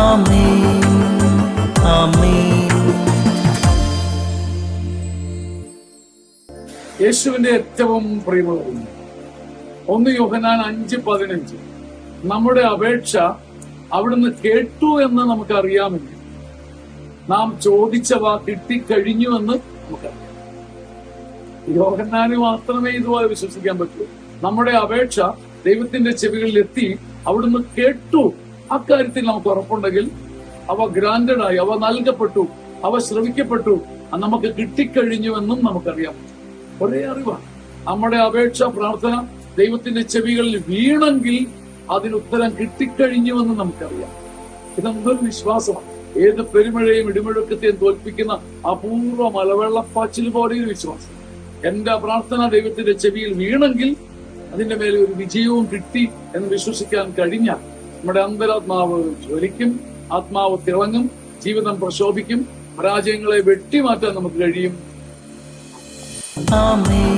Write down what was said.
ആമേൻ ആമേൻ. യേശുവിന്റെ ഏറ്റവും പ്രിയമുള്ള 1 യോഹന്നാൻ 5:15 നമ്മുടെ അപേക്ഷ അവിടുന്ന് കേട്ടു എന്ന് നമുക്കറിയാമെങ്കിൽ നാം ചോദിച്ചവ കിട്ടിക്കഴിഞ്ഞു എന്ന് നമുക്കറിയാം. യോഹന്നാന് മാത്രമേ ഇതുപോലെ വിശ്വസിക്കാൻ പറ്റൂ. നമ്മുടെ അപേക്ഷ ദൈവത്തിന്റെ ചെവികളിൽ എത്തി, അവിടുന്ന് കേട്ടു. അക്കാര്യത്തിൽ നമുക്ക് ഉറപ്പുണ്ടെങ്കിൽ അവ ഗ്രാൻഡഡ് ആയി, അവ നൽകപ്പെട്ടു, അവ ശ്രവിക്കപ്പെട്ടു, നമുക്ക് കിട്ടിക്കഴിഞ്ഞുവെന്നും നമുക്കറിയാം. ഒരേ അറിവാണ്. നമ്മുടെ അപേക്ഷ പ്രാർത്ഥന ദൈവത്തിന്റെ ചെവികളിൽ വീണെങ്കിൽ അതിനുത്തരം കിട്ടിക്കഴിഞ്ഞുവെന്ന് നമുക്കറിയാം. ഇതെന്തൊരു വിശ്വാസമാണ്! ഏത് പെരുമഴയും ഇടിമുഴക്കത്തെയും തോൽപ്പിക്കുന്ന അപൂർവ മലവെള്ളപ്പാച്ചിൽ പോലെ ഒരു വിശ്വാസം. എന്റെ പ്രാർത്ഥന ദൈവത്തിന്റെ ചെവിയിൽ വീണെങ്കിൽ അതിന്റെ മേലെ ഒരു വിജയവും കിട്ടി എന്ന് വിശ്വസിക്കാൻ കഴിഞ്ഞാൽ നമ്മുടെ അന്തരാത്മാവ് ജ്വലിക്കും, ആത്മാവ് തിളങ്ങും, ജീവിതം പ്രശോഭിക്കും, പരാജയങ്ങളെ വെട്ടിമാറ്റാൻ നമുക്ക് കഴിയും. ആമേൻ.